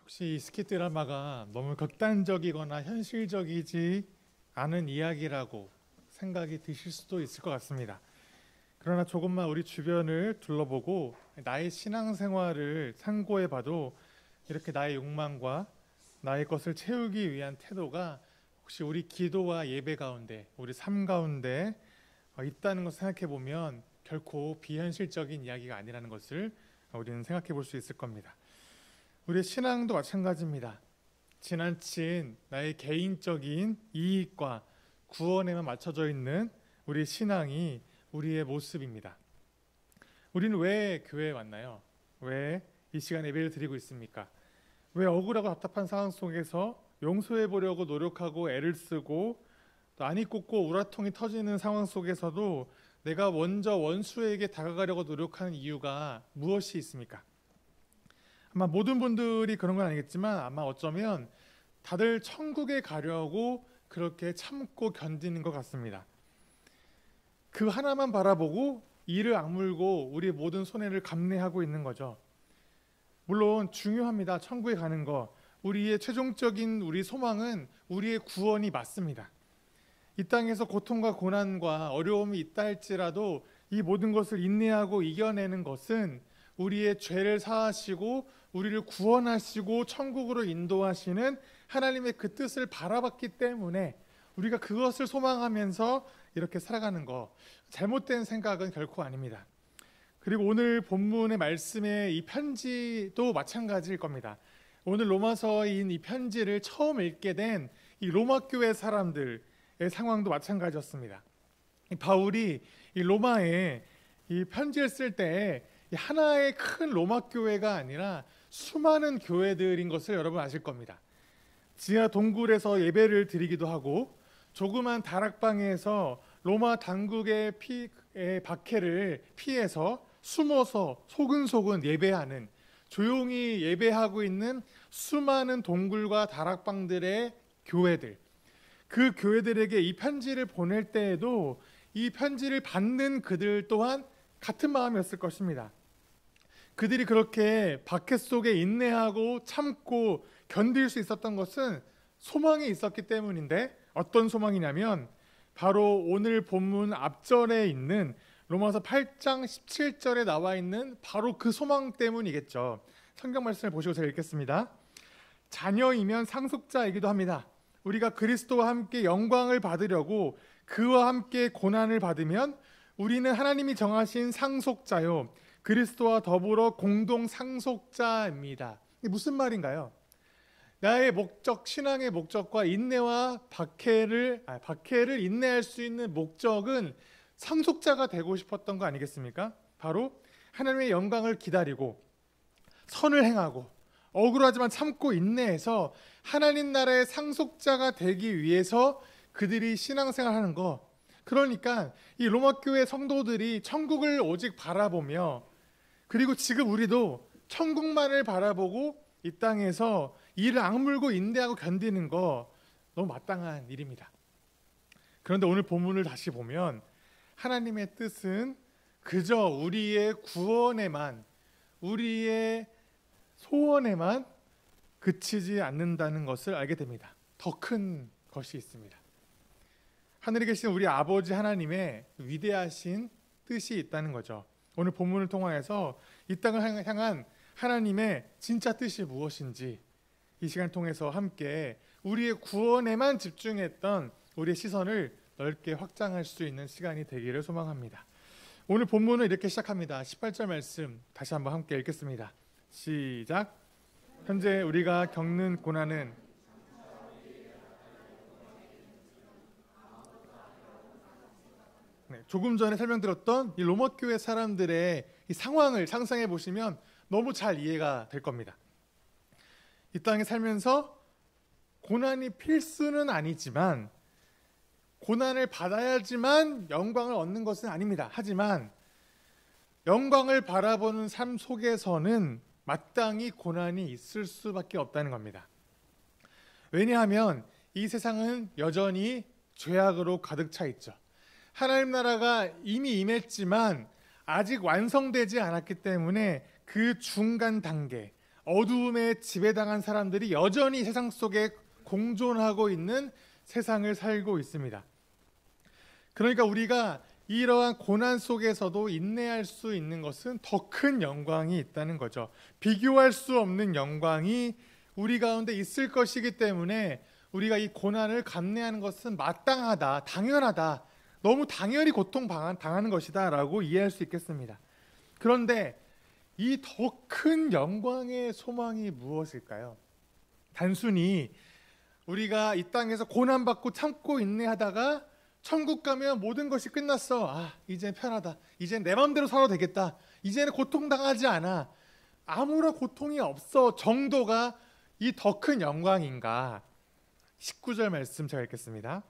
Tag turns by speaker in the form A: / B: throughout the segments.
A: 혹시 이 스키 드라마가 너무 극단적이거나 현실적이지 않은 이야기라고 생각이 드실 수도 있을 것 같습니다. 그러나 조금만 우리 주변을 둘러보고 나의 신앙생활을 참고해 봐도 이렇게 나의 욕망과 나의 것을 채우기 위한 태도가 혹시 우리 기도와 예배 가운데, 우리 삶 가운데 있다는 것을 생각해 보면 결코 비현실적인 이야기가 아니라는 것을 우리는 생각해 볼 수 있을 겁니다. 우리의 신앙도 마찬가지입니다. 지나친 나의 개인적인 이익과 구원에만 맞춰져 있는 우리의 신앙이 우리의 모습입니다. 우리는 왜 교회에 왔나요? 왜 이 시간에 예배를 드리고 있습니까? 왜 억울하고 답답한 상황 속에서 용서해 보려고 노력하고 애를 쓰고 또 안이 꽂고 우라통이 터지는 상황 속에서도 내가 먼저 원수에게 다가가려고 노력하는 이유가 무엇이 있습니까? 아마 모든 분들이 그런 건 아니겠지만 아마 어쩌면 다들 천국에 가려고 그렇게 참고 견디는 것 같습니다. 그 하나만 바라보고 이를 악물고 우리의 모든 손해를 감내하고 있는 거죠. 물론 중요합니다. 천국에 가는 거. 우리의 최종적인 우리 소망은 우리의 구원이 맞습니다. 이 땅에서 고통과 고난과 어려움이 있다 할지라도 이 모든 것을 인내하고 이겨내는 것은 우리의 죄를 사하시고 우리를 구원하시고 천국으로 인도하시는 하나님의 그 뜻을 바라봤기 때문에 우리가 그것을 소망하면서 이렇게 살아가는 거, 잘못된 생각은 결코 아닙니다. 그리고 오늘 본문의 말씀의 이 편지도 마찬가지일 겁니다. 오늘 로마서인 이 편지를 처음 읽게 된 이 로마 교회 사람들의 상황도 마찬가지였습니다. 바울이 이 로마에 이 편지를 쓸 때 하나의 큰 로마 교회가 아니라 수많은 교회들인 것을 여러분 아실 겁니다. 지하 동굴에서 예배를 드리기도 하고 조그만 다락방에서 로마 당국의 박해를 피해서 숨어서 소근소근 예배하는, 조용히 예배하고 있는 수많은 동굴과 다락방들의 교회들, 그 교회들에게 이 편지를 보낼 때에도 이 편지를 받는 그들 또한 같은 마음이었을 것입니다. 그들이 그렇게 박해 속에 인내하고 참고 견딜 수 있었던 것은 소망이 있었기 때문인데, 어떤 소망이냐면 바로 오늘 본문 앞절에 있는 로마서 8장 17절에 나와 있는 바로 그 소망 때문이겠죠. 성경 말씀을 보시고 제가 읽겠습니다. 자녀이면 상속자이기도 합니다. 우리가 그리스도와 함께 영광을 받으려고 그와 함께 고난을 받으면 우리는 하나님이 정하신 상속자요 그리스도와 더불어 공동 상속자입니다. 이게 무슨 말인가요? 나의 목적, 신앙의 목적과 인내와 박해를 인내할 수 있는 목적은 상속자가 되고 싶었던 거 아니겠습니까? 바로 하나님의 영광을 기다리고 선을 행하고 억울하지만 참고 인내해서 하나님 나라의 상속자가 되기 위해서 그들이 신앙생활하는 거. 그러니까 이 로마 교회 성도들이 천국을 오직 바라보며, 그리고 지금 우리도 천국만을 바라보고 이 땅에서 이를 악물고 인내하고 견디는 거 너무 마땅한 일입니다. 그런데 오늘 본문을 다시 보면 하나님의 뜻은 그저 우리의 구원에만, 우리의 소원에만 그치지 않는다는 것을 알게 됩니다. 더 큰 것이 있습니다. 하늘에 계신 우리 아버지 하나님의 위대하신 뜻이 있다는 거죠. 오늘 본문을 통하여서 이 땅을 향한 하나님의 진짜 뜻이 무엇인지 이 시간을 통해서 함께 우리의 구원에만 집중했던 우리의 시선을 넓게 확장할 수 있는 시간이 되기를 소망합니다. 오늘 본문은 이렇게 시작합니다. 18절 말씀 다시 한번 함께 읽겠습니다. 시작. 현재 우리가 겪는 고난은 조금 전에 설명드렸던 이 로마 교회 사람들의 이 상황을 상상해 보시면 너무 잘 이해가 될 겁니다. 이 땅에 살면서 고난이 필수는 아니지만, 고난을 받아야지만 영광을 얻는 것은 아닙니다. 하지만 영광을 바라보는 삶 속에서는 마땅히 고난이 있을 수밖에 없다는 겁니다. 왜냐하면 이 세상은 여전히 죄악으로 가득 차 있죠. 하나님 나라가 이미 임했지만 아직 완성되지 않았기 때문에 그 중간 단계, 어두움에 지배당한 사람들이 여전히 세상 속에 공존하고 있는 세상을 살고 있습니다. 그러니까 우리가 이러한 고난 속에서도 인내할 수 있는 것은 더 큰 영광이 있다는 거죠. 비교할 수 없는 영광이 우리 가운데 있을 것이기 때문에 우리가 이 고난을 감내하는 것은 마땅하다, 당연하다, 너무 당연히 고통당하는 것이다 라고 이해할 수 있겠습니다. 그런데 이 더 큰 영광의 소망이 무엇일까요? 단순히 우리가 이 땅에서 고난받고 참고 인내하다가 천국 가면 모든 것이 끝났어. 이제 편하다. 이제 내 마음대로 살아도 되겠다. 이제는 고통당하지 않아. 아무런 고통이 없어 정도가 이 더 큰 영광인가? 19절 말씀 제가 읽겠습니다.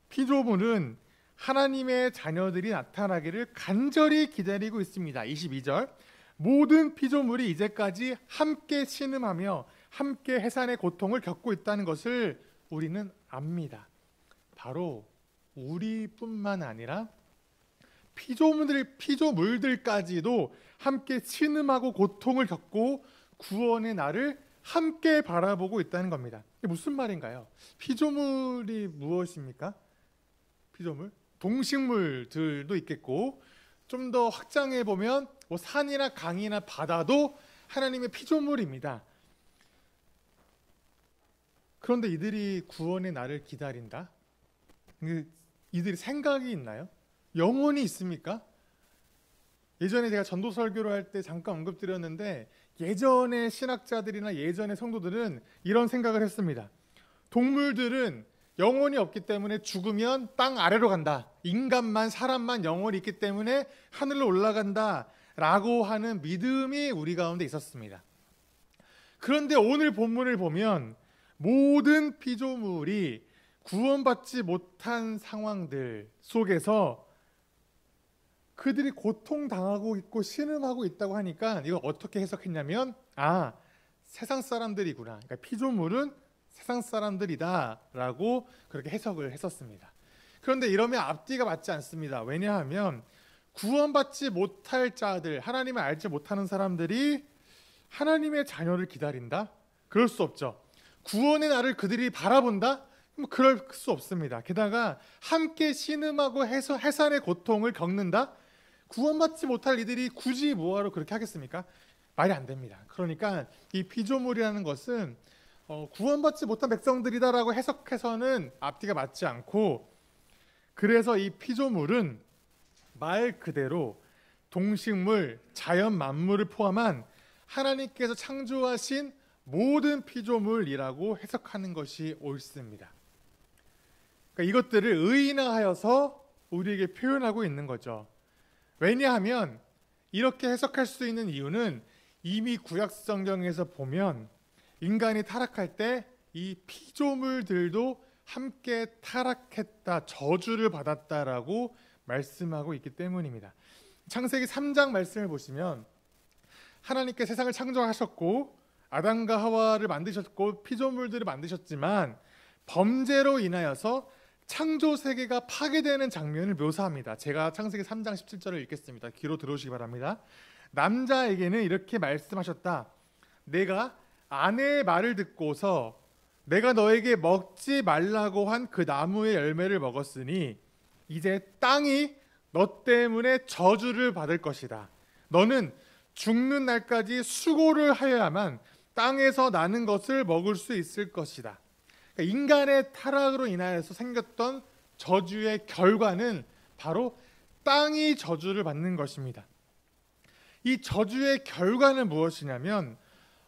A: 피조물은 하나님의 자녀들이 나타나기를 간절히 기다리고 있습니다. 22절. 모든 피조물이 이제까지 함께 신음하며 함께 해산의 고통을 겪고 있다는 것을 우리는 압니다. 바로 우리뿐만 아니라 피조물들까지도 함께 신음하고 고통을 겪고 구원의 날을 함께 바라보고 있다는 겁니다. 이게 무슨 말인가요? 피조물이 무엇입니까? 피조물? 동식물들도 있겠고, 좀 더 확장해 보면 산이나 강이나 바다도 하나님의 피조물입니다. 그런데 이들이 구원의 날을 기다린다? 이들이 생각이 있나요? 영혼이 있습니까? 예전에 제가 전도 설교를 할 때 잠깐 언급드렸는데, 예전의 신학자들이나 예전의 성도들은 이런 생각을 했습니다. 동물들은 영혼이 없기 때문에 죽으면 땅 아래로 간다. 인간만, 사람만 영혼이 있기 때문에 하늘로 올라간다 라고 하는 믿음이 우리 가운데 있었습니다. 그런데 오늘 본문을 보면 모든 피조물이 구원받지 못한 상황들 속에서 그들이 고통당하고 있고 신음하고 있다고 하니까 이거 어떻게 해석했냐면, 세상 사람들이구나. 그러니까 피조물은 세상 사람들이다 라고 그렇게 해석을 했었습니다. 그런데 이러면 앞뒤가 맞지 않습니다. 왜냐하면 구원받지 못할 자들, 하나님을 알지 못하는 사람들이 하나님의 자녀를 기다린다? 그럴 수 없죠. 구원의 날을 그들이 바라본다? 그럴 수 없습니다. 게다가 함께 신음하고 해산의 고통을 겪는다? 구원받지 못할 이들이 굳이 뭐하러 그렇게 하겠습니까? 말이 안 됩니다. 그러니까 이 피조물이라는 것은 구원받지 못한 백성들이다라고 해석해서는 앞뒤가 맞지 않고, 그래서 이 피조물은 말 그대로 동식물, 자연 만물을 포함한 하나님께서 창조하신 모든 피조물이라고 해석하는 것이 옳습니다. 그러니까 이것들을 의인화하여서 우리에게 표현하고 있는 거죠. 왜냐하면 이렇게 해석할 수 있는 이유는 이미 구약 성경에서 보면 인간이 타락할 때 이 피조물들도 함께 타락했다, 저주를 받았다라고 말씀하고 있기 때문입니다. 창세기 3장 말씀을 보시면 하나님께 세상을 창조하셨고 아담과 하와를 만드셨고 피조물들을 만드셨지만 범죄로 인하여서 창조 세계가 파괴되는 장면을 묘사합니다. 제가 창세기 3장 17절을 읽겠습니다. 귀로 들어오시기 바랍니다. 남자에게는 이렇게 말씀하셨다. 내가 아내의 말을 듣고서 내가 너에게 먹지 말라고 한 그 나무의 열매를 먹었으니 이제 땅이 너 때문에 저주를 받을 것이다. 너는 죽는 날까지 수고를 하여야만 땅에서 나는 것을 먹을 수 있을 것이다. 그러니까 인간의 타락으로 인하여서 생겼던 저주의 결과는 바로 땅이 저주를 받는 것입니다. 이 저주의 결과는 무엇이냐면,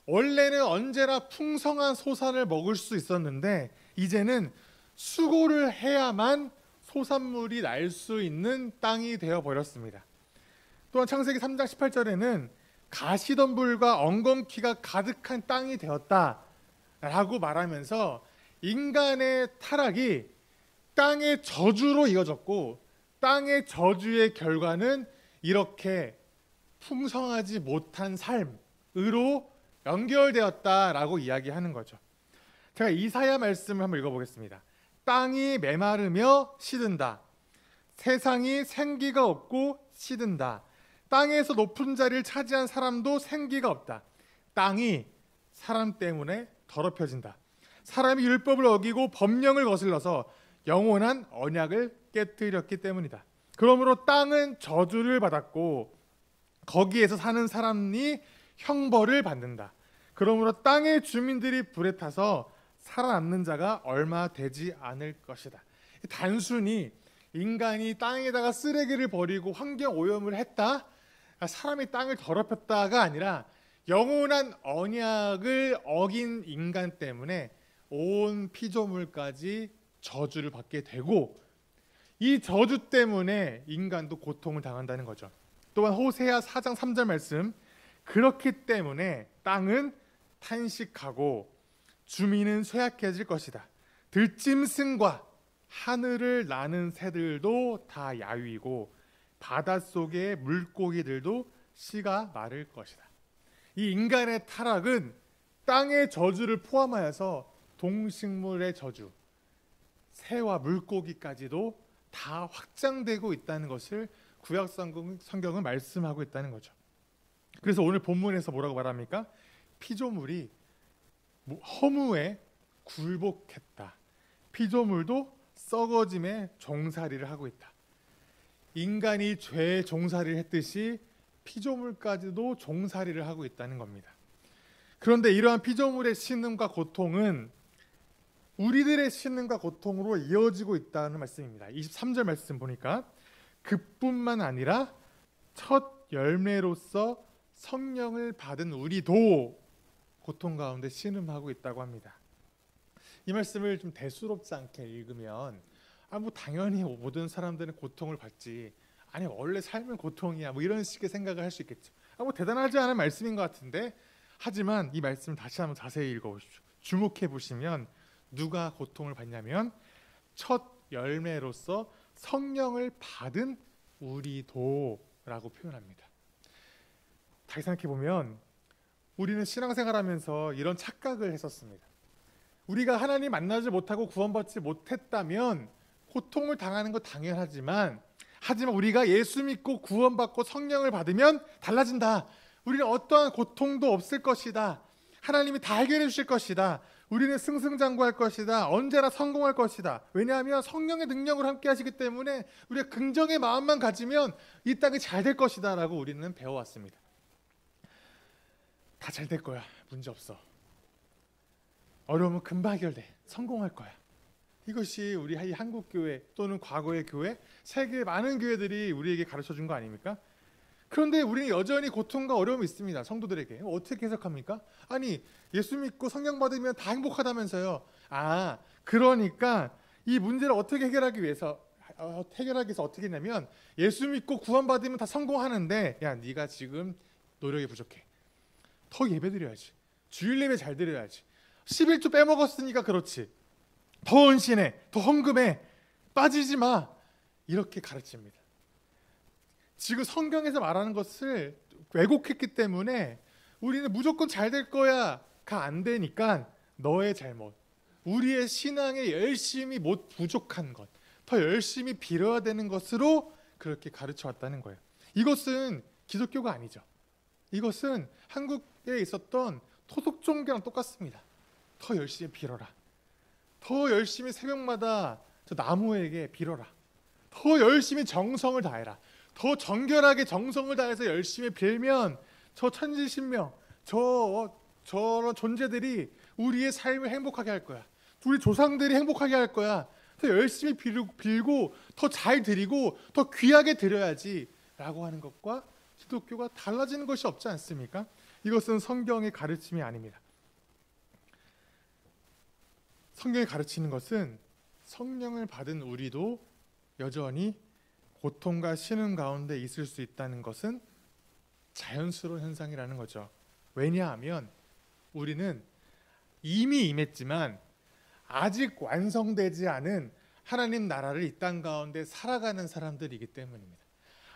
A: 원래는 언제나 풍성한 소산을 먹을 수 있었는데 이제는 수고를 해야만 소산물이 날 수 있는 땅이 되어버렸습니다. 또한 창세기 3장 18절에는 가시덤불과 엉겅퀴가 가득한 땅이 되었다라고 말하면서 인간의 타락이 땅의 저주로 이어졌고, 땅의 결과는 이렇게 풍성하지 못한 삶으로 연결되었다라고 이야기하는 거죠. 제가 이사야 말씀을 한번 읽어보겠습니다. 땅이 메마르며 시든다. 세상이 생기가 없고 시든다. 땅에서 높은 자리를 차지한 사람도 생기가 없다. 땅이 사람 때문에 더럽혀진다. 사람이 율법을 어기고 법령을 거슬러서 영원한 언약을 깨뜨렸기 때문이다. 그러므로 땅은 저주를 받았고 거기에서 사는 사람이 형벌을 받는다. 그러므로 땅의 주민들이 불에 타서 살아남는 자가 얼마 되지 않을 것이다. 단순히 인간이 땅에다가 쓰레기를 버리고 환경 오염을 했다, 사람이 땅을 더럽혔다가 아니라 영원한 언약을 어긴 인간 때문에 온 피조물까지 저주를 받게 되고, 이 저주 때문에 인간도 고통을 당한다는 거죠. 또한 호세아 4장 3절 말씀, 그렇기 때문에 땅은 탄식하고 주민은 쇠약해질 것이다. 들짐승과 하늘을 나는 새들도 다 야위고 바닷속의 물고기들도 씨가 마를 것이다. 이 인간의 타락은 땅의 저주를 포함하여서 동식물의 저주, 새와 물고기까지도 다 확장되고 있다는 것을 구약 성경은 말씀하고 있다는 거죠. 그래서 오늘 본문에서 뭐라고 말합니까? 피조물이 허무에 굴복했다. 피조물도 썩어짐에 종살이를 하고 있다. 인간이 죄의 종살이를 했듯이 피조물까지도 종살이를 하고 있다는 겁니다. 그런데 이러한 피조물의 신음과 고통은 우리들의 신음과 고통으로 이어지고 있다는 말씀입니다. 23절 말씀 보니까 그뿐만 아니라 첫 열매로서 성령을 받은 우리도 고통 가운데 신음하고 있다고 합니다. 이 말씀을 좀 대수롭지 않게 읽으면 당연히 모든 사람들은 고통을 받지, 아니 원래 삶은 고통이야, 이런 식의 생각을 할 수 있겠죠. 대단하지 않은 말씀인 것 같은데, 하지만 이 말씀을 다시 한번 자세히 읽어보십시오. 주목해 보시면 누가 고통을 받냐면 첫 열매로서 성령을 받은 우리도 라고 표현합니다. 다시 생각해 보면 우리는 신앙생활하면서 이런 착각을 했었습니다. 우리가 하나님 만나지 못하고 구원받지 못했다면 고통을 당하는 거 당연하지만, 우리가 예수 믿고 구원받고 성령을 받으면 달라진다. 우리는 어떠한 고통도 없을 것이다. 하나님이 다 해결해 주실 것이다. 우리는 승승장구할 것이다. 언제나 성공할 것이다. 왜냐하면 성령의 능력을 함께 하시기 때문에 우리가 긍정의 마음만 가지면 이 땅이 잘 될 것이다 라고 우리는 배워왔습니다. 다 잘 될 거야. 문제 없어. 어려우면 금방 해결돼. 성공할 거야. 이것이 우리 한국교회 또는 과거의 교회, 세계 많은 교회들이 우리에게 가르쳐준 거 아닙니까? 그런데 우리는 여전히 고통과 어려움이 있습니다. 성도들에게. 어떻게 해석합니까? 아니, 예수 믿고 성령 받으면 다 행복하다면서요. 그러니까 이 문제를 어떻게 해결하기 위해서 어떻게 했냐면, 예수 믿고 구원받으면 다 성공하는데, 야, 네가 지금 노력이 부족해. 더 예배드려야지. 주일 예배 잘 드려야지. 11조 빼먹었으니까 그렇지. 더 헌신해. 더 헌금해. 빠지지 마. 이렇게 가르칩니다. 지금 성경에서 말하는 것을 왜곡했기 때문에 우리는 무조건 잘 될 거야가 안 되니까 너의 잘못, 우리의 신앙에 열심히 못 부족한 것, 더 열심히 빌어야 되는 것으로 그렇게 가르쳐 왔다는 거예요. 이것은 기독교가 아니죠. 이것은 한국에 있었던 토속 종교랑 똑같습니다. 더 열심히 빌어라. 더 열심히 새벽마다 저 나무에게 빌어라. 더 열심히 정성을 다해라. 더 정결하게 정성을 다해서 열심히 빌면 저 천지신명, 저런 존재들이 우리의 삶을 행복하게 할 거야. 우리 조상들이 행복하게 할 거야. 더 열심히 빌고 더 잘 드리고 더 귀하게 드려야지 라고 하는 것과 기독교가 달라지는 것이 없지 않습니까? 이것은 성경의 가르침이 아닙니다. 성경이 가르치는 것은 성령을 받은 우리도 여전히 고통과 신음 가운데 있을 수 있다는 것은 자연스러운 현상이라는 거죠. 왜냐하면 우리는 이미 임했지만 아직 완성되지 않은 하나님 나라를 이 땅 가운데 살아가는 사람들이기 때문입니다.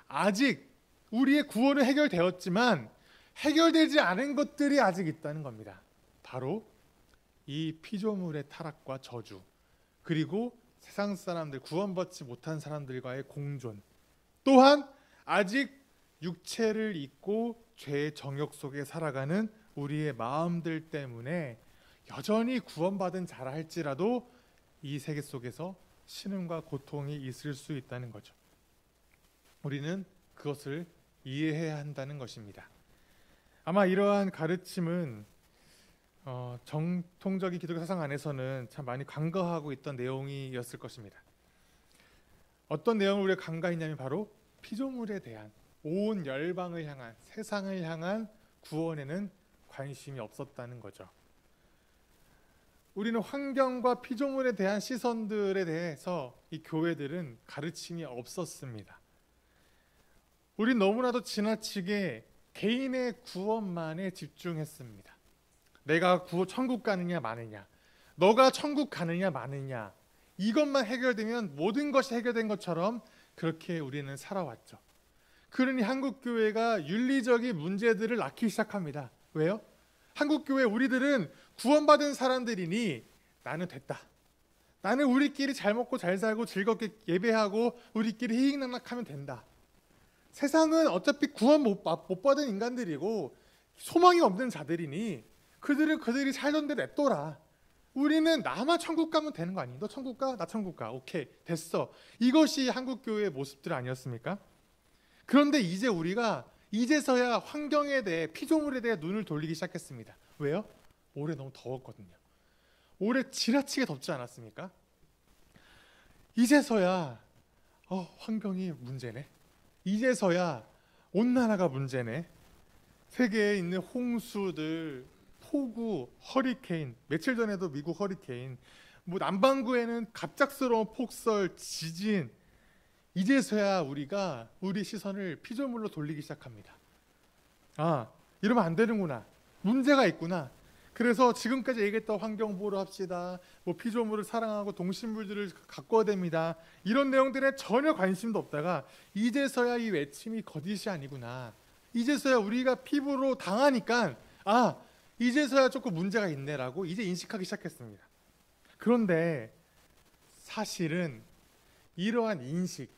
A: 아직 우리의 구원은 해결되었지만 해결되지 않은 것들이 아직 있다는 겁니다. 바로 이 피조물의 타락과 저주, 그리고 세상 사람들, 구원받지 못한 사람들과의 공존, 또한 아직 육체를 입고 죄의 정욕 속에 살아가는 우리의 마음들 때문에 여전히 구원받은 자라 할지라도 이 세계 속에서 신음과 고통이 있을 수 있다는 거죠. 우리는 그것을 이해해야 한다는 것입니다. 아마 이러한 가르침은 정통적인 기독교 사상 안에서는 참 많이 간과하고 있던 내용이었을 것입니다. 어떤 내용을 우리가 간과했냐면 바로 피조물에 대한 온 열방을 향한 세상을 향한 구원에는 관심이 없었다는 거죠. 우리는 환경과 피조물에 대한 시선들에 대해서 이 교회들은 가르침이 없었습니다. 우린 너무나도 지나치게 개인의 구원만에 집중했습니다. 내가 천국 가느냐 마느냐, 너가 천국 가느냐 마느냐, 이것만 해결되면 모든 것이 해결된 것처럼 그렇게 우리는 살아왔죠. 그러니 한국교회가 윤리적인 문제들을 낳기 시작합니다. 왜요? 한국교회 우리들은 구원받은 사람들이니 나는 됐다. 나는 우리끼리 잘 먹고 잘 살고 즐겁게 예배하고 우리끼리 희익낙락하면 된다. 세상은 어차피 구원 못 받은 인간들이고 소망이 없는 자들이니 그들은 그들이 살던 대로 냅둬라. 우리는 나만 천국 가면 되는 거 아니? 너 천국 가? 나 천국 가. 오케이, 됐어. 이것이 한국교회의 모습들 아니었습니까? 그런데 이제 우리가 이제서야 환경에 대해, 피조물에 대해 눈을 돌리기 시작했습니다. 왜요? 올해 너무 더웠거든요. 올해 지나치게 덥지 않았습니까? 이제서야 환경이 문제네. 이제서야 온난화가 문제네. 세계에 있는 홍수들, 폭우, 허리케인, 며칠 전에도 미국 허리케인, 남반구에는 갑작스러운 폭설, 지진, 이제서야 우리가 우리 시선을 피조물로 돌리기 시작합니다. 이러면 안 되는구나. 문제가 있구나. 그래서 지금까지 얘기했던 환경 보호를 합시다. 피조물을 사랑하고 동식물들을 가꿔야 됩니다. 이런 내용들에 전혀 관심도 없다가 이제서야 이 외침이 거짓이 아니구나. 이제서야 우리가 피부로 당하니까 이제서야 조금 문제가 있네라고 이제 인식하기 시작했습니다. 그런데 사실은 이러한 인식,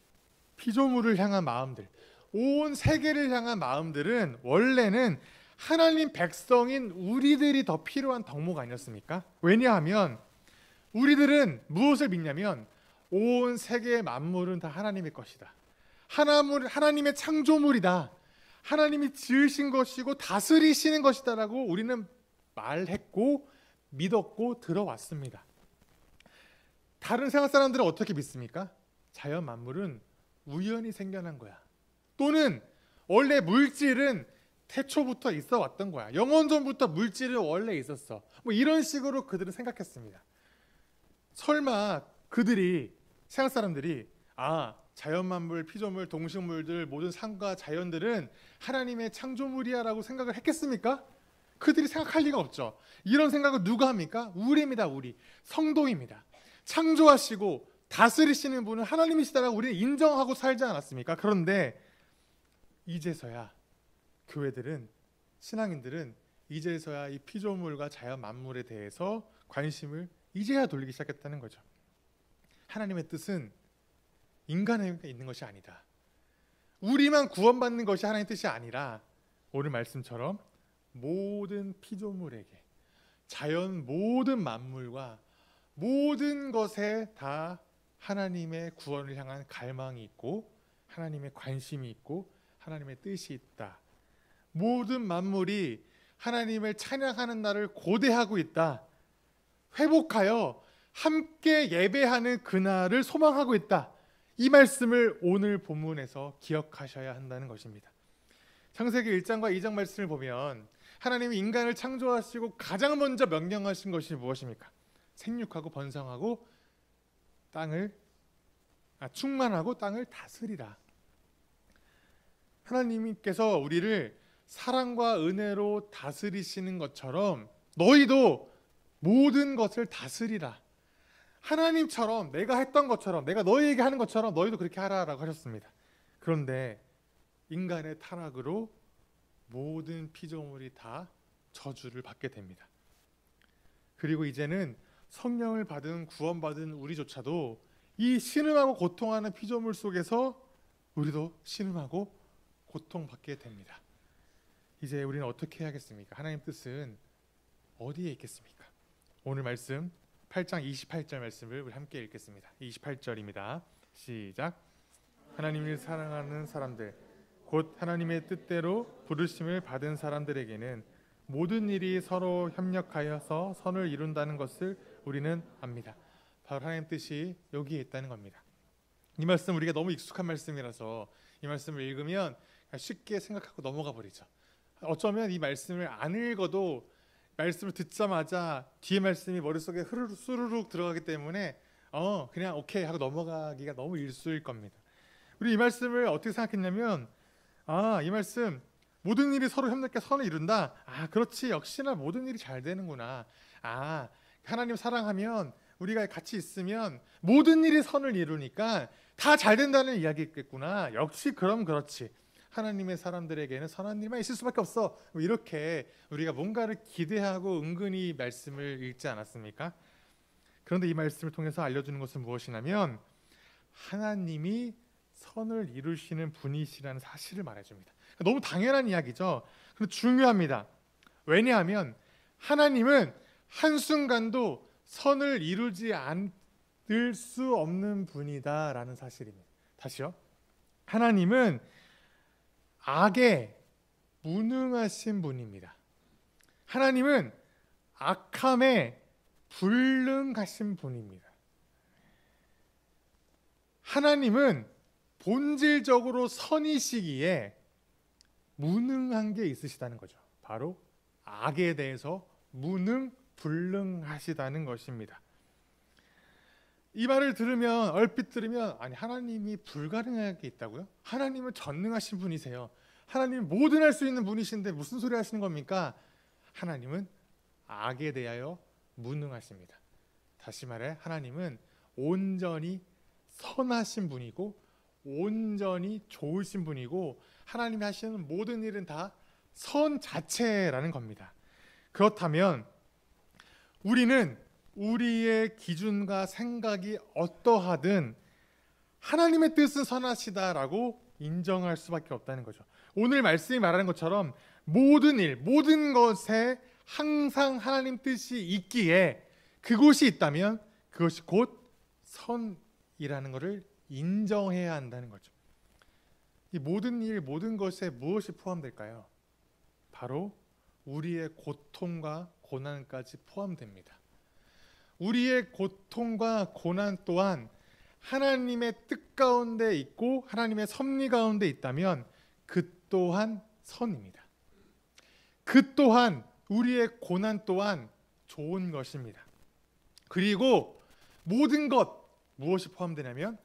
A: 피조물을 향한 마음들, 온 세계를 향한 마음들은 원래는 하나님 백성인 우리들이 더 필요한 덕목 아니었습니까? 왜냐하면 우리들은 무엇을 믿냐면 온 세계의 만물은 다 하나님의 것이다. 하나님의 창조물이다. 하나님이 지으신 것이고 다스리시는 것이다라고 우리는 말했고 믿었고 들어왔습니다. 다른 세상 사람들은 어떻게 믿습니까? 자연 만물은 우연히 생겨난 거야. 또는 원래 물질은 태초부터 있어 왔던 거야. 영원전부터 물질은 원래 있었어. 이런 식으로 그들은 생각했습니다. 설마 그들이, 세상 사람들이 자연만물, 피조물, 동식물들, 모든 산과 자연들은 하나님의 창조물이야라고 생각을 했겠습니까? 그들이 생각할 리가 없죠. 이런 생각을 누가 합니까? 우리입니다. 우리 성도입니다. 창조하시고 다스리시는 분은 하나님이시다라고 우리는 인정하고 살지 않았습니까? 그런데 이제서야 교회들은, 신앙인들은 이제서야 이 피조물과 자연 만물에 대해서 관심을 이제야 돌리기 시작했다는 거죠. 하나님의 뜻은 인간에게 있는 것이 아니다. 우리만 구원받는 것이 하나님의 뜻이 아니라 오늘 말씀처럼 모든 피조물에게, 자연 모든 만물과 모든 것에 다 하나님의 구원을 향한 갈망이 있고 하나님의 관심이 있고 하나님의 뜻이 있다. 모든 만물이 하나님을 찬양하는 날을 고대하고 있다. 회복하여 함께 예배하는 그날을 소망하고 있다. 이 말씀을 오늘 본문에서 기억하셔야 한다는 것입니다. 창세기 1장과 2장 말씀을 보면 하나님이 인간을 창조하시고 가장 먼저 명령하신 것이 무엇입니까? 생육하고 번성하고 충만하고 땅을 다스리라. 하나님께서 우리를 사랑과 은혜로 다스리시는 것처럼 너희도 모든 것을 다스리라. 하나님처럼 내가 했던 것처럼, 내가 너희에게 하는 것처럼 너희도 그렇게 하라라고 하셨습니다. 그런데 인간의 타락으로 모든 피조물이 다 저주를 받게 됩니다. 그리고 이제는 성령을 받은, 구원받은 우리조차도 이 신음하고 고통하는 피조물 속에서 우리도 신음하고 고통받게 됩니다. 이제 우리는 어떻게 해야겠습니까? 하나님 뜻은 어디에 있겠습니까? 오늘 말씀 8장 28절 말씀을 우리 함께 읽겠습니다. 28절입니다. 시작. 하나님을 사랑하는 사람들, 곧 하나님의 뜻대로 부르심을 받은 사람들에게는 모든 일이 서로 협력하여서 선을 이룬다는 것을 우리는 압니다. 바로 하나님 뜻이 여기에 있다는 겁니다. 이 말씀 우리가 너무 익숙한 말씀이라서 이 말씀을 읽으면 쉽게 생각하고 넘어가 버리죠. 어쩌면 이 말씀을 안 읽어도 말씀을 듣자마자 뒤에 말씀이 머릿속에 흐르륵 수르륵 들어가기 때문에 그냥 오케이 하고 넘어가기가 너무 일수일 겁니다. 우리 이 말씀을 어떻게 생각했냐면 이 말씀 모든 일이 서로 협력해 선을 이룬다. 그렇지, 역시나 모든 일이 잘 되는구나. 하나님 사랑하면 우리가 같이 있으면 모든 일이 선을 이루니까 다 잘 된다는 이야기겠구나. 역시 그럼 그렇지. 하나님의 사람들에게는 선한 일만 있을 수밖에 없어. 이렇게 우리가 뭔가를 기대하고 은근히 말씀을 읽지 않았습니까? 그런데 이 말씀을 통해서 알려주는 것은 무엇이냐면 하나님이 선을 이루시는 분이시라는 사실을 말해줍니다. 너무 당연한 이야기죠. 그런데 중요합니다. 왜냐하면 하나님은 한순간도 선을 이루지 않을 수 없는 분이다라는 사실입니다. 다시요. 하나님은 악에 무능하신 분입니다. 하나님은 악함에 불능하신 분입니다. 하나님은 본질적으로 선이시기에 무능한 게 있으시다는 거죠. 바로 악에 대해서 불능하시다는 것입니다. 이 말을 들으면 얼핏 들으면 하나님이 불가능한 게 있다고요? 하나님은 전능하신 분이세요. 하나님은 뭐든 할 수 있는 분이신데 무슨 소리 하시는 겁니까? 하나님은 악에 대하여 무능하십니다. 다시 말해 하나님은 온전히 선하신 분이고 온전히 좋으신 분이고 하나님이 하시는 모든 일은 다 선 자체라는 겁니다. 그렇다면 우리는 우리의 기준과 생각이 어떠하든 하나님의 뜻은 선하시다라고 인정할 수밖에 없다는 거죠. 오늘 말씀이 말하는 것처럼 모든 일, 모든 것에 항상 하나님 뜻이 있기에 그곳이 있다면 그것이 곧 선이라는 것을 인정해야 한다는 거죠. 이 모든 일, 모든 것에 무엇이 포함될까요? 바로 우리의 고통과 고난까지 포함됩니다. 우리의 고통과 고난 또한 하나님의 뜻 가운데 있고 하나님의 섭리 가운데 있다면 그 또한 선입니다. 그 또한 우리의 고난 또한 좋은 것입니다. 그리고 모든 것 무엇이 포함되냐면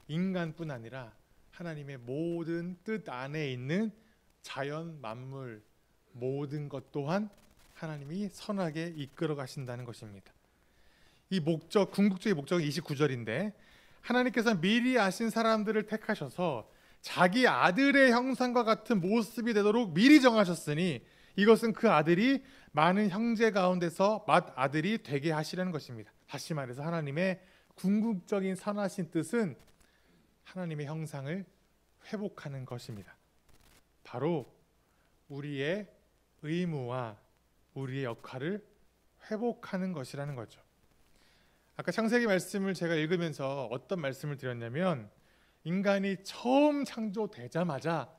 A: 인간뿐 아니라 하나님의 모든 뜻 안에 있는 자연 만물 모든 것 또한 하나님이 선하게 이끌어 가신다는 것입니다. 이 목적, 궁극적인 목적이 29절인데 하나님께서 미리 아신 사람들을 택하셔서 자기 아들의 형상과 같은 모습이 되도록 미리 정하셨으니 이것은 그 아들이 많은 형제 가운데서 맏아들이 되게 하시려는 것입니다. 다시 말해서 하나님의 궁극적인 선하신 뜻은 하나님의 형상을 회복하는 것입니다. 바로 우리의 의무와 우리의 역할을 회복하는 것이라는 거죠. 아까 창세기 말씀을 제가 읽으면서 어떤 말씀을 드렸냐면 인간이 처음 창조되자마자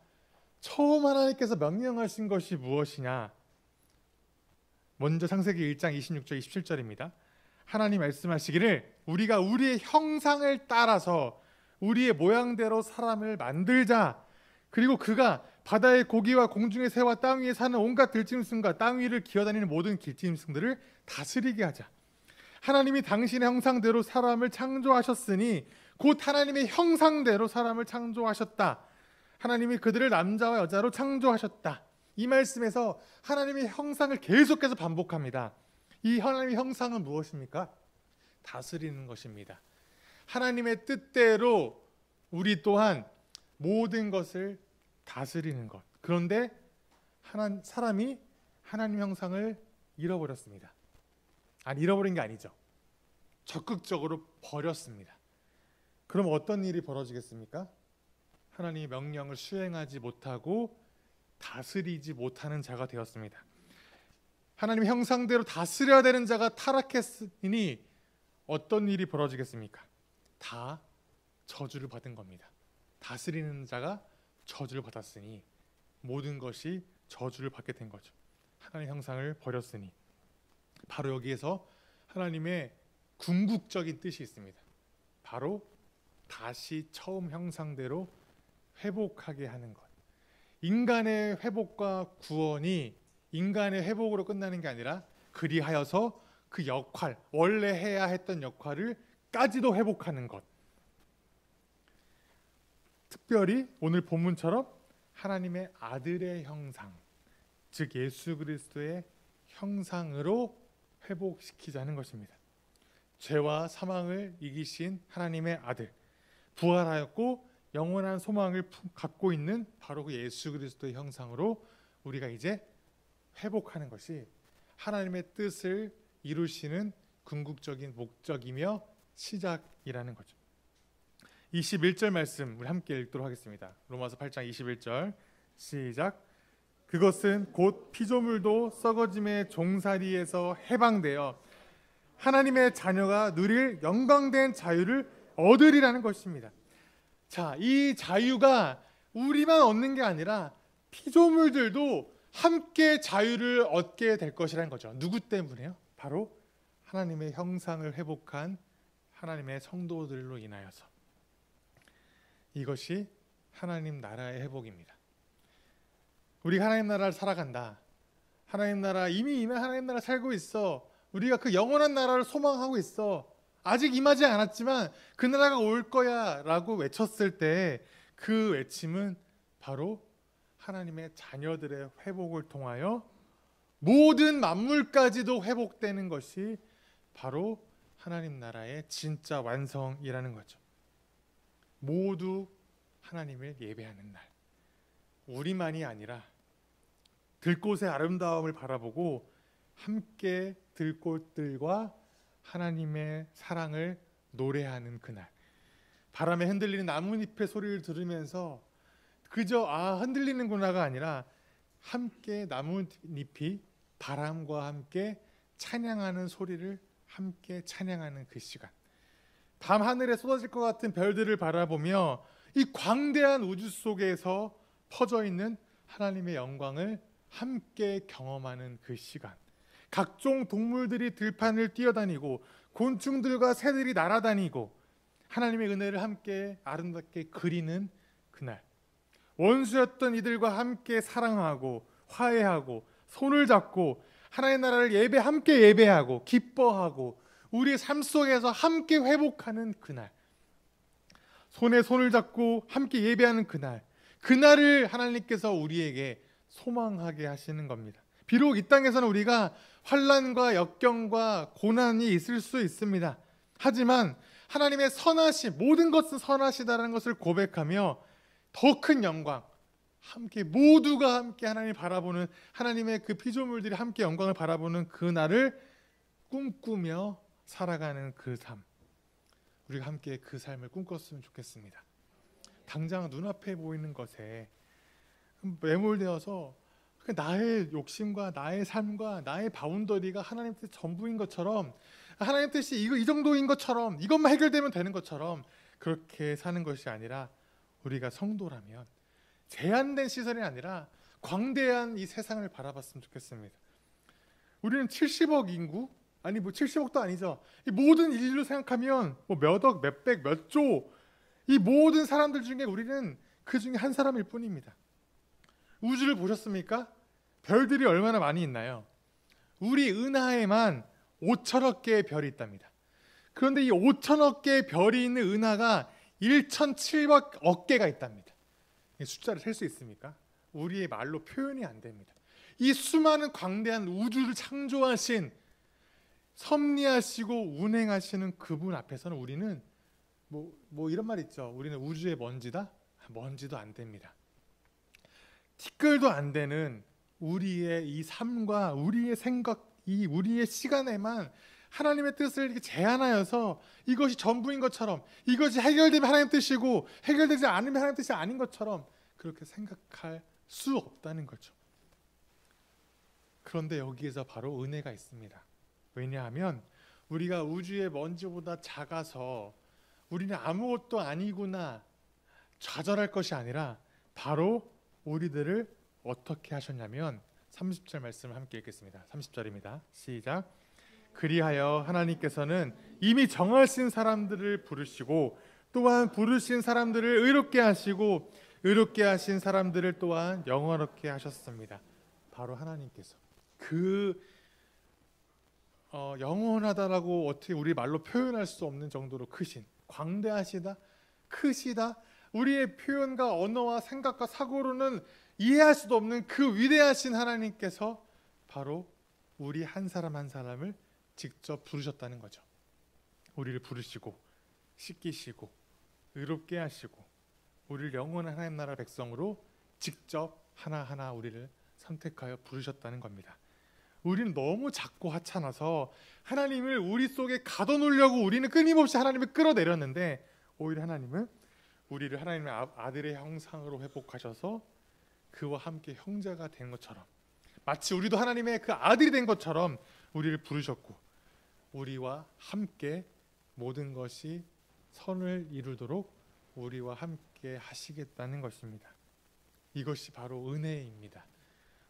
A: 처음 하나님께서 명령하신 것이 무엇이냐. 먼저 창세기 1장 26절 27절입니다. 하나님 말씀하시기를 우리가 우리의 형상을 따라서 우리의 모양대로 사람을 만들자. 그리고 그가 바다의 고기와 공중의 새와 땅 위에 사는 온갖 들짐승과 땅 위를 기어다니는 모든 길짐승들을 다스리게 하자. 하나님이 당신의 형상대로 사람을 창조하셨으니 곧 하나님의 형상대로 사람을 창조하셨다. 하나님이 그들을 남자와 여자로 창조하셨다. 이 말씀에서 하나님의 형상을 계속해서 반복합니다. 이 하나님의 형상은 무엇입니까? 다스리는 것입니다. 하나님의 뜻대로 우리 또한 모든 것을 다스리는 것. 그런데 사람이 하나님 형상을 잃어버렸습니다. 잃어버린 게 아니죠. 적극적으로 버렸습니다. 그럼 어떤 일이 벌어지겠습니까? 하나님의 명령을 수행하지 못하고 다스리지 못하는 자가 되었습니다. 하나님의 형상대로 다스려야 되는 자가 타락했으니 어떤 일이 벌어지겠습니까? 다 저주를 받은 겁니다. 다스리는 자가 저주를 받았으니 모든 것이 저주를 받게 된 거죠. 하나님의 형상을 버렸으니. 바로 여기에서 하나님의 궁극적인 뜻이 있습니다. 바로 다시 처음 형상대로 회복하게 하는 것. 인간의 회복과 구원이 인간의 회복으로 끝나는 게 아니라 그리하여서 그 역할, 원래 해야 했던 역할을 까지도 회복하는 것. 특별히 오늘 본문처럼 하나님의 아들의 형상, 즉 예수 그리스도의 형상으로 회복시키자는 것입니다. 죄와 사망을 이기신 하나님의 아들, 부활하였고 영원한 소망을 갖고 있는 바로 그 예수 그리스도의 형상으로 우리가 이제 회복하는 것이 하나님의 뜻을 이루시는 궁극적인 목적이며 시작이라는 거죠. 21절 말씀 우리 함께 읽도록 하겠습니다. 로마서 8장 21절 시작. 그것은 곧 피조물도 썩어짐의 종살이에서 해방되어 하나님의 자녀가 누릴 영광된 자유를 얻으리라는 것입니다. 자, 이 자유가 우리만 얻는 게 아니라 피조물들도 함께 자유를 얻게 될 것이라는 거죠. 누구 때문에요? 바로 하나님의 형상을 회복한 하나님의 성도들로 인하여서. 이것이 하나님 나라의 회복입니다. 우리가 하나님 나라를 살아간다. 하나님 나라 이미 하나님 나라 살고 있어. 우리가 그 영원한 나라를 소망하고 있어. 아직 임하지 않았지만 그 나라가 올 거야 라고 외쳤을 때 그 외침은 바로 하나님의 자녀들의 회복을 통하여 모든 만물까지도 회복되는 것이 바로 하나님 나라의 진짜 완성이라는 거죠. 모두 하나님을 예배하는 날. 우리만이 아니라 들꽃의 아름다움을 바라보고 함께 들꽃들과 하나님의 사랑을 노래하는 그날. 바람에 흔들리는 나뭇잎의 소리를 들으면서 그저 흔들리는구나가 아니라 함께 나뭇잎이 바람과 함께 찬양하는 소리를 함께 찬양하는 그 시간. 밤 하늘에 쏟아질 것 같은 별들을 바라보며 이 광대한 우주 속에서 퍼져 있는 하나님의 영광을 함께 경험하는 그 시간. 각종 동물들이 들판을 뛰어다니고 곤충들과 새들이 날아다니고 하나님의 은혜를 함께 아름답게 그리는 그날. 원수였던 이들과 함께 사랑하고 화해하고 손을 잡고 하나님의 나라를 함께 예배하고 기뻐하고 우리의 삶 속에서 함께 회복하는 그날. 손에 손을 잡고 함께 예배하는 그날. 그날을 하나님께서 우리에게 소망하게 하시는 겁니다. 비록 이 땅에서는 우리가 환난과 역경과 고난이 있을 수 있습니다. 하지만 하나님의 선하심, 모든 것은 선하시다라는 것을 고백하며 더 큰 영광, 함께 모두가 함께 하나님을 바라보는 하나님의 그 피조물들이 함께 영광을 바라보는 그 날을 꿈꾸며 살아가는 그 삶. 우리가 함께 그 삶을 꿈꿨으면 좋겠습니다. 당장 눈앞에 보이는 것에 매몰되어서 나의 욕심과 나의 삶과 나의 바운더리가 하나님 뜻 전부인 것처럼, 하나님 뜻이 이 정도인 것처럼, 이것만 해결되면 되는 것처럼 그렇게 사는 것이 아니라 우리가 성도라면 제한된 시선이 아니라 광대한 이 세상을 바라봤으면 좋겠습니다. 우리는 70억 인구? 아니 70억도 아니죠. 이 모든 인류를 생각하면 몇 억, 몇백, 몇 조, 이 모든 사람들 중에 우리는 그 중에 한 사람일 뿐입니다. 우주를 보셨습니까? 별들이 얼마나 많이 있나요? 우리 은하에만 5천억 개의 별이 있답니다. 그런데 이 5천억 개의 별이 있는 은하가 1,700억 개가 있답니다. 이 숫자를 셀 수 있습니까? 우리의 말로 표현이 안 됩니다. 이 수많은 광대한 우주를 창조하신, 섭리하시고 운행하시는 그분 앞에서는 우리는 뭐 이런 말 있죠. 우리는 우주의 먼지다? 먼지도 안 됩니다. 티끌도 안 되는 우리의 이 삶과 우리의 생각, 이 우리의 시간에만 하나님의 뜻을 이렇게 제한하여서 이것이 전부인 것처럼, 이것이 해결되면 하나님 뜻이고 해결되지 않으면 하나님 뜻이 아닌 것처럼 그렇게 생각할 수 없다는 거죠. 그런데 여기에서 바로 은혜가 있습니다. 왜냐하면 우리가 우주의 먼지보다 작아서 우리는 아무것도 아니구나 좌절할 것이 아니라 바로 우리들을 어떻게 하셨냐면 30절 말씀을 함께 읽겠습니다. 30절입니다. 시작. 그리하여 하나님께서는 이미 정하신 사람들을 부르시고 또한 부르신 사람들을 의롭게 하시고 의롭게 하신 사람들을 또한 영원롭게 하셨습니다. 바로 하나님께서 영원하다라고 어떻게 우리 말로 표현할 수 없는 정도로 크신, 광대하시다, 크시다, 우리의 표현과 언어와 생각과 사고로는 이해할 수도 없는 그 위대하신 하나님께서 바로 우리 한 사람 한 사람을 직접 부르셨다는 거죠. 우리를 부르시고 씻기시고 의롭게 하시고 우리를 영원한 하나님 나라 백성으로 직접 하나하나 우리를 선택하여 부르셨다는 겁니다. 우리는 너무 작고 하찮아서 하나님을 우리 속에 가둬놓으려고 우리는 끊임없이 하나님을 끌어내렸는데, 오히려 하나님은 우리를 하나님의 아들의 형상으로 회복하셔서 그와 함께 형제가 된 것처럼, 마치 우리도 하나님의 그 아들이 된 것처럼 우리를 부르셨고 우리와 함께 모든 것이 선을 이루도록 우리와 함께 하시겠다는 것입니다. 이것이 바로 은혜입니다.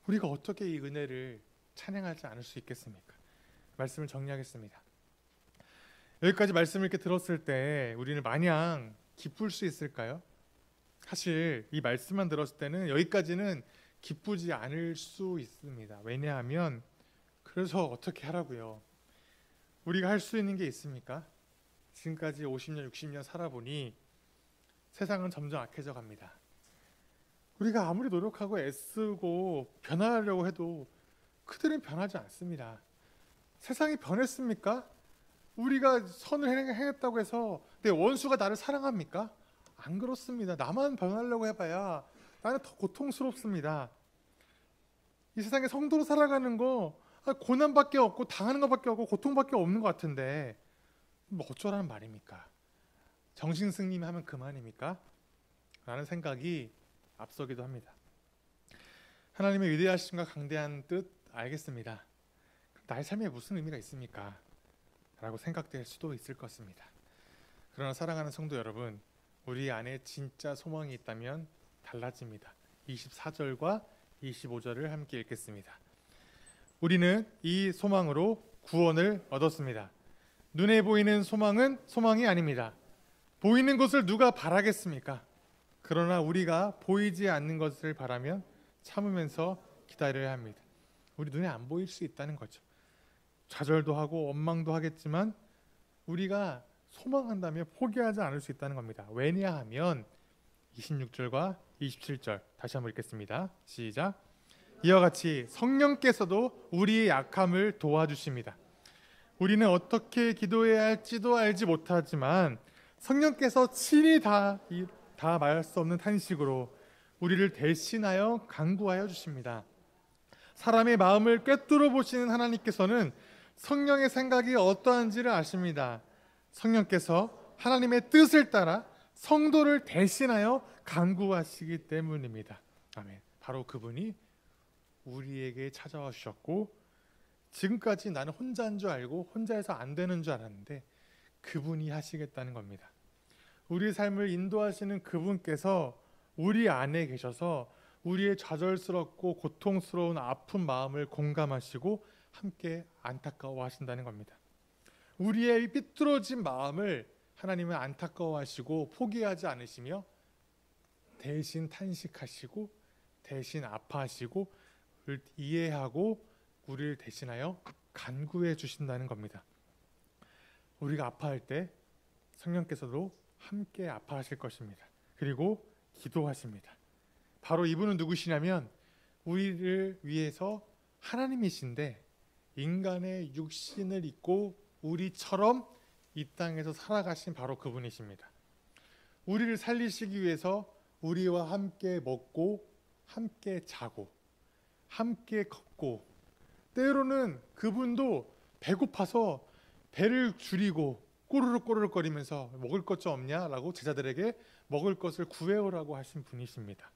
A: 우리가 어떻게 이 은혜를 찬양하지 않을 수 있겠습니까? 말씀을 정리하겠습니다. 여기까지 말씀을 이렇게 들었을 때 우리는 마냥 기쁠 수 있을까요? 사실 이 말씀만 들었을 때는 여기까지는 기쁘지 않을 수 있습니다. 왜냐하면 그래서 어떻게 하라고요? 우리가 할 수 있는 게 있습니까? 지금까지 50년, 60년 살아보니 세상은 점점 악해져 갑니다. 우리가 아무리 노력하고 애쓰고 변화하려고 해도 그들은 변하지 않습니다. 세상이 변했습니까? 우리가 선을 행했다고 해서 내 원수가 나를 사랑합니까? 안 그렇습니다. 나만 변하려고 해봐야 나는 더 고통스럽습니다. 이 세상에 성도로 살아가는 거 고난밖에 없고 당하는 것밖에 없고 고통밖에 없는 것 같은데 뭐 어쩌라는 말입니까? 정신승리 하면 그만입니까? 라는 생각이 앞서기도 합니다. 하나님의 위대하심과 강대한 뜻 알겠습니다. 나의 삶에 무슨 의미가 있습니까? 라고 생각될 수도 있을 것입니다. 그러나 사랑하는 성도 여러분, 우리 안에 진짜 소망이 있다면 달라집니다. 24절과 25절을 함께 읽겠습니다. 우리는 이 소망으로 구원을 얻었습니다. 눈에 보이는 소망은 소망이 아닙니다. 보이는 것을 누가 바라겠습니까? 그러나 우리가 보이지 않는 것을 바라면 참으면서 기다려야 합니다. 우리 눈에 안 보일 수 있다는 거죠. 좌절도 하고 원망도 하겠지만 우리가 소망한다면 포기하지 않을 수 있다는 겁니다. 왜냐하면 26절과 27절 다시 한번 읽겠습니다. 시작. 이와 같이 성령께서도 우리의 약함을 도와주십니다. 우리는 어떻게 기도해야 할지도 알지 못하지만 성령께서 친히 다 말할 수 없는 탄식으로 우리를 대신하여 간구하여 주십니다. 사람의 마음을 꿰뚫어 보시는 하나님께서는 성령의 생각이 어떠한지를 아십니다. 성령께서 하나님의 뜻을 따라 성도를 대신하여 간구하시기 때문입니다. 아멘. 바로 그분이 우리에게 찾아와 주셨고, 지금까지 나는 혼자인 줄 알고 혼자해서 안 되는 줄 알았는데 그분이 하시겠다는 겁니다. 우리 삶을 인도하시는 그분께서 우리 안에 계셔서 우리의 좌절스럽고 고통스러운 아픈 마음을 공감하시고 함께 안타까워하신다는 겁니다. 우리의 삐뚤어진 마음을 하나님은 안타까워하시고 포기하지 않으시며 대신 탄식하시고 대신 아파하시고 이해하고 우리를 대신하여 간구해 주신다는 겁니다. 우리가 아파할 때 성령께서도 함께 아파하실 것입니다. 그리고 기도하십니다. 바로 이분은 누구시냐면 우리를 위해서 하나님이신데 인간의 육신을 입고 우리처럼 이 땅에서 살아가신 바로 그분이십니다. 우리를 살리시기 위해서 우리와 함께 먹고 함께 자고 함께 걷고, 때로는 그분도 배고파서 배를 줄이고 꼬르륵 거리면서 먹을 것 좀 없냐라고 제자들에게 먹을 것을 구해오라고 하신 분이십니다.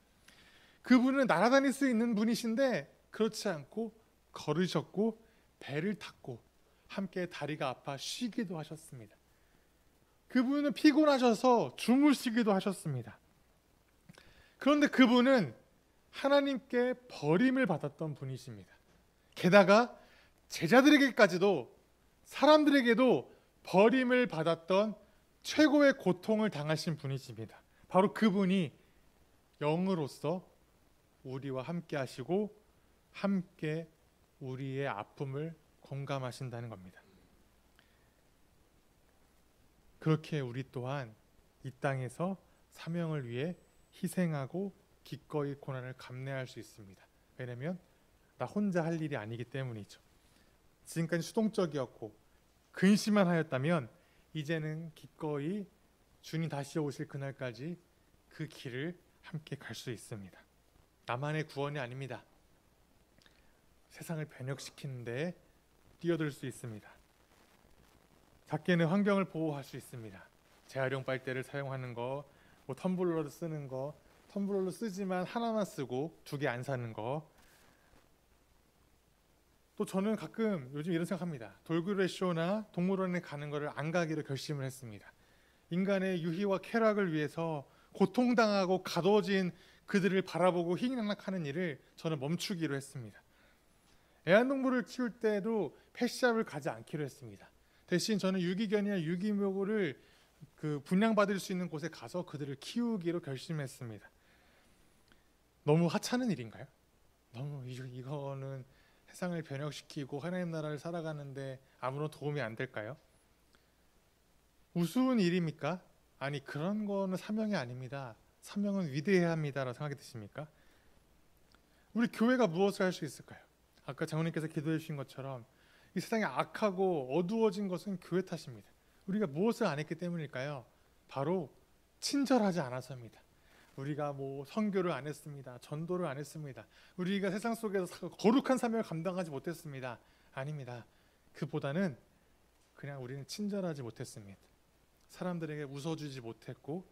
A: 그분은 날아다닐 수 있는 분이신데 그렇지 않고 걸으셨고 배를 탔고 함께 다리가 아파 쉬기도 하셨습니다. 그분은 피곤하셔서 주무시기도 하셨습니다. 그런데 그분은 하나님께 버림을 받았던 분이십니다. 게다가 제자들에게까지도, 사람들에게도 버림을 받았던 최고의 고통을 당하신 분이십니다. 바로 그분이 영으로서 우리와 함께 하시고 함께 우리의 아픔을 공감하신다는 겁니다. 그렇게 우리 또한 이 땅에서 사명을 위해 희생하고 기꺼이 고난을 감내할 수 있습니다. 왜냐하면 나 혼자 할 일이 아니기 때문이죠. 지금까지 수동적이었고 근심만 하였다면 이제는 기꺼이 주님 다시 오실 그날까지 그 길을 함께 갈 수 있습니다. 나만의 구원이 아닙니다. 세상을 변혁시키는 데 뛰어들 수 있습니다. 작게는 환경을 보호할 수 있습니다. 재활용 빨대를 사용하는 거, 뭐 텀블러를 쓰는 거, 텀블러를 쓰지만 하나만 쓰고 2개 안 사는 거. 또 저는 가끔 요즘 이런 생각합니다. 돌고래 쇼나 동물원에 가는 거를 안 가기로 결심을 했습니다. 인간의 유희와 쾌락을 위해서 고통당하고 가둬진 그들을 바라보고 희낙하는 일을 저는 멈추기로 했습니다. 애완동물을 키울 때도 펫샵을 가지 않기로 했습니다. 대신 저는 유기견이나 유기묘를 분양받을 수 있는 곳에 가서 그들을 키우기로 결심했습니다. 너무 하찮은 일인가요? 너무 이거는 세상을 변혁시키고 하나님 나라를 살아가는데 아무런 도움이 안 될까요? 우스운 일입니까? 아니, 그런 거는 사명이 아닙니다. 사명은 위대해야 합니다라고 생각이 드십니까? 우리 교회가 무엇을 할 수 있을까요? 아까 장로님께서 기도해 주신 것처럼 이 세상이 악하고 어두워진 것은 교회 탓입니다. 우리가 무엇을 안 했기 때문일까요? 바로 친절하지 않아서입니다. 우리가 뭐 선교를 안 했습니다. 전도를 안 했습니다. 우리가 세상 속에서 거룩한 사명을 감당하지 못했습니다. 아닙니다. 그보다는 그냥 우리는 친절하지 못했습니다. 사람들에게 웃어주지 못했고,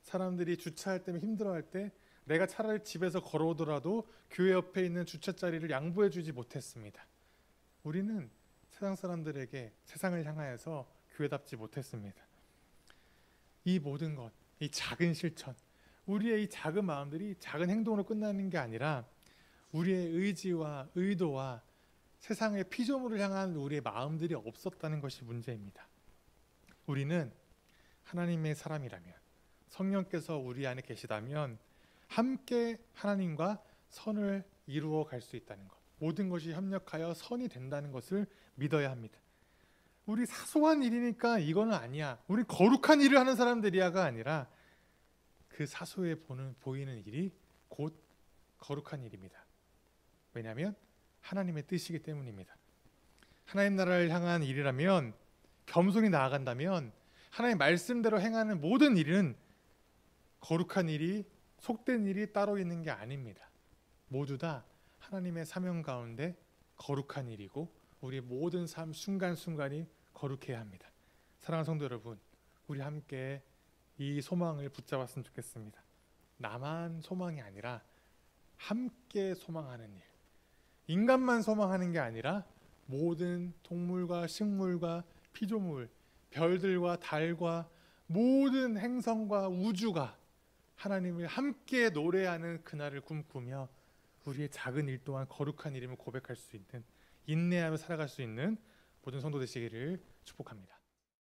A: 사람들이 주차할 때 힘들어할 때 내가 차라리 집에서 걸어오더라도 교회 옆에 있는 주차 자리를 양보해 주지 못했습니다. 우리는 세상 사람들에게 세상을 향하여서 교회답지 못했습니다. 이 모든 것, 이 작은 실천, 우리의 이 작은 마음들이 작은 행동으로 끝나는 게 아니라 우리의 의지와 의도와 세상의 피조물을 향한 우리의 마음들이 없었다는 것이 문제입니다. 우리는 하나님의 사람이라면, 성령께서 우리 안에 계시다면 함께 하나님과 선을 이루어 갈 수 있다는 것, 모든 것이 협력하여 선이 된다는 것을 믿어야 합니다. 우리 사소한 일이니까 이거는 아니야, 우리 거룩한 일을 하는 사람들이야가 아니라 그 사소해 보이는 일이 곧 거룩한 일입니다. 왜냐하면 하나님의 뜻이기 때문입니다. 하나님 나라를 향한 일이라면, 겸손히 나아간다면 하나님의 말씀대로 행하는 모든 일은 거룩한 일이, 속된 일이 따로 있는 게 아닙니다. 모두 다 하나님의 사명 가운데 거룩한 일이고 우리의 모든 삶 순간순간이 거룩해야 합니다. 사랑하는 성도 여러분, 우리 함께 이 소망을 붙잡았으면 좋겠습니다. 나만 소망이 아니라 함께 소망하는 일, 인간만 소망하는 게 아니라 모든 동물과 식물과 피조물, 별들과 달과 모든 행성과 우주가 하나님을 함께 노래하는 그날을 꿈꾸며 우리의 작은 일 또한 거룩한 이름을 고백할 수 있는, 인내하며 살아갈 수 있는 모든 성도 되시기를 축복합니다.